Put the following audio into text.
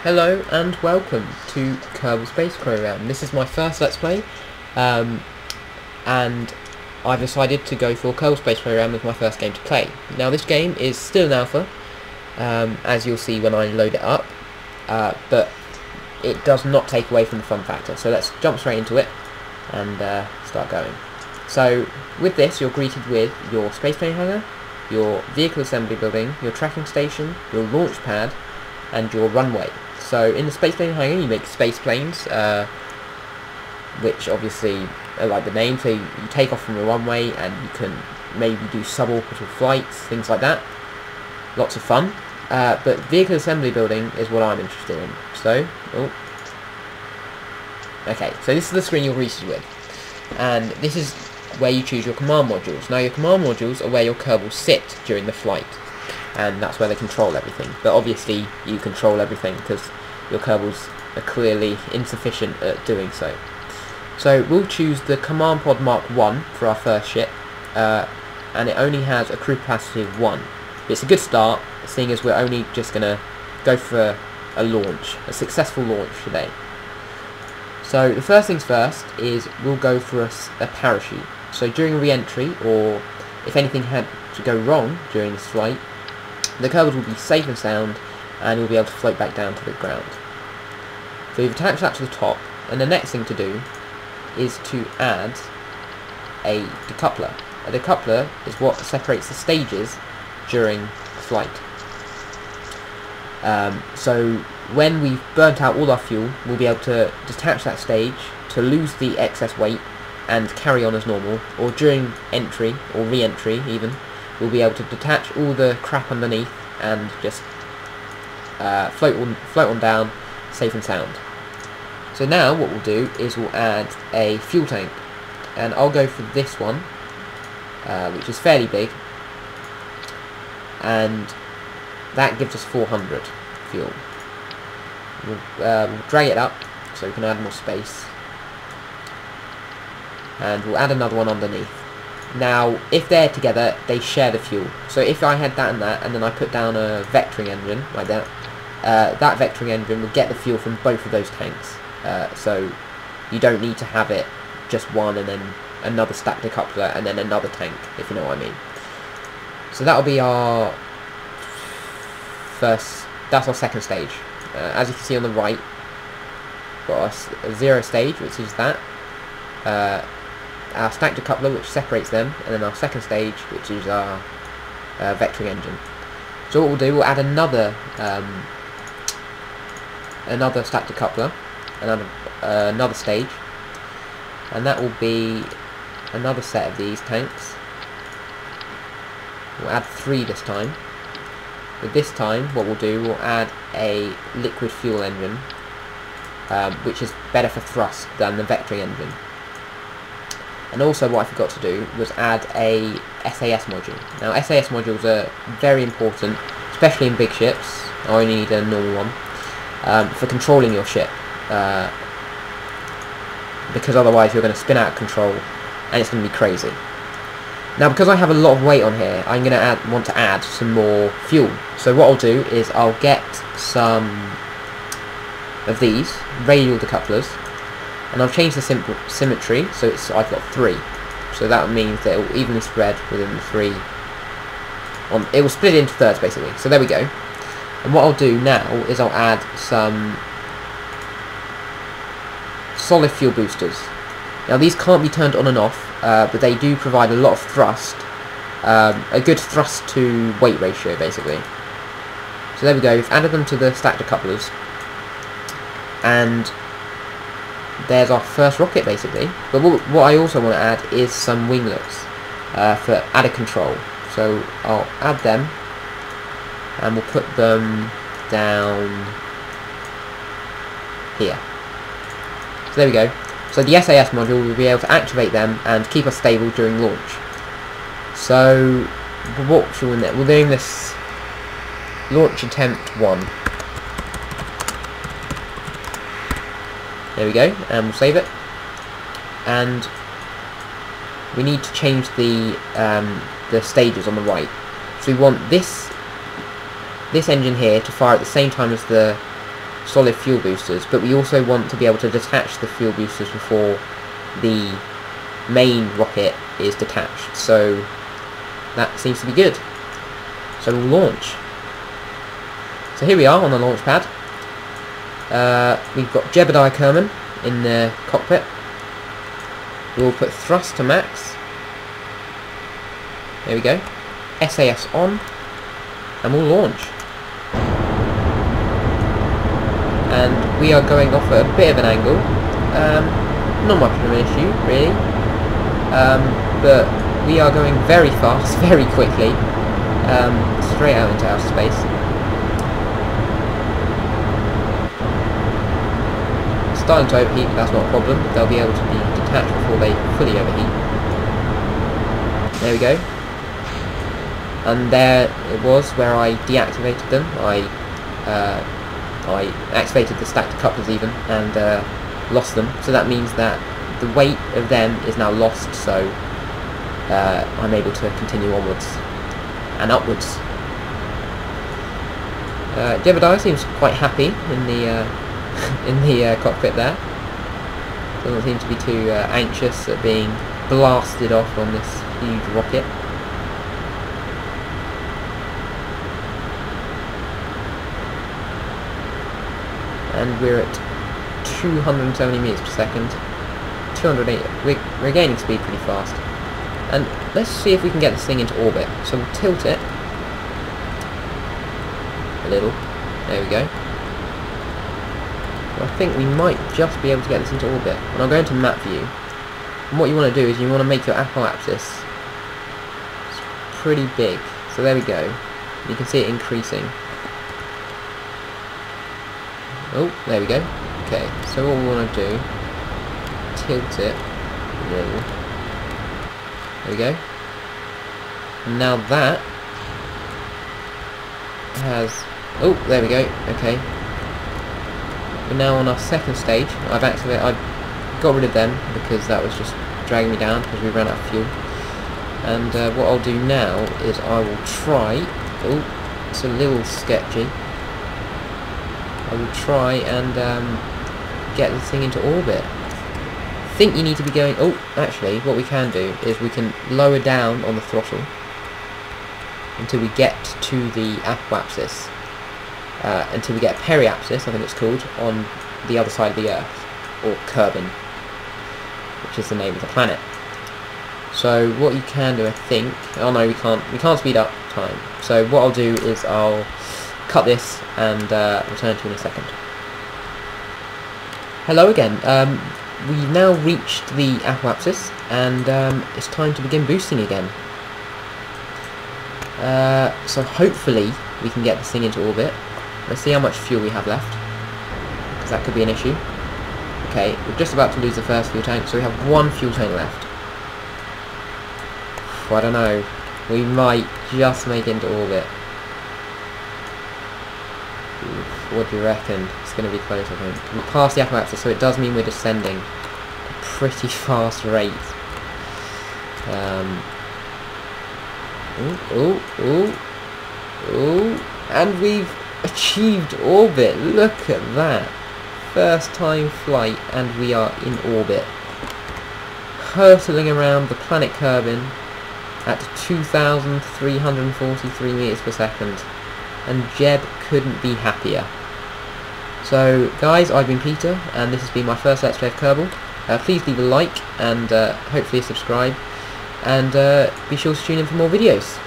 Hello and welcome to Kerbal Space Program. This is my first Let's Play, and I've decided to go for Kerbal Space Program as my first game to play. Now this game is still in alpha, as you'll see when I load it up, but it does not take away from the fun factor. So let's jump straight into it and start going. So with this you're greeted with your spaceplane hangar, your vehicle assembly building, your tracking station, your launch pad, and your runway. So in the spaceplane hangar you make space planes, which obviously are like the name, so you take off from the runway and you can maybe do suborbital flights, things like that. Lots of fun. But vehicle assembly building is what I'm interested in. So, okay, so this is the screen you're greeted with. And this is where you choose your command modules. Now your command modules are where your Kerbals sit during the flight, and that's where they control everything. But obviously you control everything because your Kerbals are clearly insufficient at doing so. So we'll choose the Command Pod Mark 1 for our first ship, and it only has a crew capacity of 1. It's a good start, seeing as we're only just going to go for a launch, a successful launch today. So the first things first is we'll go for a parachute. So during re-entry, or if anything had to go wrong during this flight, the Kerbals will be safe and sound, and you'll be able to float back down to the ground. So you've attached that to the top, and the next thing to do is to add a decoupler. A decoupler is what separates the stages during flight. So when we've burnt out all our fuel, we'll be able to detach that stage to lose the excess weight and carry on as normal, or during entry, or re-entry even, we'll be able to detach all the crap underneath and just float on down, safe and sound. So now what we'll do is we'll add a fuel tank, and I'll go for this one, which is fairly big, and that gives us 400 fuel. We'll drag it up so we can add more space, and we'll add another one underneath. Now, if they're together, they share the fuel. So if I had that, and then I put down a vectoring engine, like that, that vectoring engine will get the fuel from both of those tanks. So you don't need to have it just one and then another stacked decoupler and then another tank, if you know what I mean. So that'll be our that's our second stage. As you can see on the right, got a 0 stage, which is that. Our stacked decoupler, which separates them, and then our second stage, which is our vectoring engine. So what we'll do, we'll add another stacked decoupler, another stage, and that will be another set of these tanks. We'll add 3 this time. But this time, what we'll do, we'll add a liquid fuel engine, which is better for thrust than the vectoring engine. And also what I forgot to do was add a SAS module. Now SAS modules are very important, especially in big ships. I only need a normal one, for controlling your ship, because otherwise you're going to spin out of control and it's going to be crazy. Now because I have a lot of weight on here, I'm going to want to add some more fuel. So what I'll do is I'll get some of these radial decouplers, and I'll change the symmetry, so I've got 3. So that means that it will evenly spread within the 3. It will split into thirds basically. So there we go. And what I'll do now is I'll add some solid fuel boosters. Now these can't be turned on and off, but they do provide a lot of thrust, a good thrust to weight ratio basically. So there we go, we've added them to the stacked decouplers, and there's our first rocket basically. But what I also want to add is some winglets for added control. So I'll add them, and we'll put them down here. So there we go. So the SAS module will be able to activate them and keep us stable during launch. So what should we do? We're doing this launch attempt 1. There we go, and we'll save it. And we need to change the stages on the right. So we want this engine here to fire at the same time as the solid fuel boosters, but we also want to be able to detach the fuel boosters before the main rocket is detached, so that seems to be good. So we'll launch. So here we are on the launch pad. We've got Jebediah Kerman in the cockpit. We'll put thrust to max. There we go. SAS on, and we'll launch. And we are going off at a bit of an angle. Not much of an issue, really. But we are going very fast, very quickly, straight out into outer space. Starting to overheat, but that's not a problem. They'll be able to be detached before they fully overheat. There we go. And there it was where I deactivated them. I activated the stacked couplers even, and lost them. So that means that the weight of them is now lost, so I'm able to continue onwards and upwards. Jebediah seems quite happy in the in the cockpit there. Doesn't seem to be too anxious at being blasted off on this huge rocket. And we're at 270 meters per second. 208. We're gaining speed pretty fast. And let's see if we can get this thing into orbit. So we'll tilt it a little. There we go. I think we might just be able to get this into orbit. And I'll go into map view. And what you want to do is you want to make your apoapsis pretty big. So there we go. You can see it increasing. Oh, there we go. Okay, so what we want to do, tilt it a little. There we go. And now that has... Oh, there we go. Okay. We're now on our second stage. I got rid of them because that was just dragging me down because we ran out of fuel. And what I'll do now is I will try... Oh, it's a little sketchy. I will try and get the thing into orbit. I think you need to be going... Oh, actually, what we can do is we can lower down on the throttle until we get to the apoapsis. Until we get periapsis, I think it's called, on the other side of the Earth, or Kerbal, which is the name of the planet. So what you can do, I think... Oh no, we can't speed up time. So what I'll do is I'll cut this and return to you in a second. Hello again. We've now reached the apoapsis, and it's time to begin boosting again. So hopefully we can get this thing into orbit. Let's see how much fuel we have left, because that could be an issue. Okay, we're just about to lose the first fuel tank, so we have one fuel tank left. I don't know. We might just make it into orbit. What do you reckon? It's going to be close, I think. We passed the apoapsis, so it does mean we're descending at a pretty fast rate. And we've achieved orbit. Look at that. First time flight, and we are in orbit. Hurtling around the planet Kerbal at 2,343 meters per second. And Jeb couldn't be happier. So guys, I've been Peter, and this has been my first Let's Play of Kerbal. Please leave a like and hopefully subscribe, and be sure to tune in for more videos.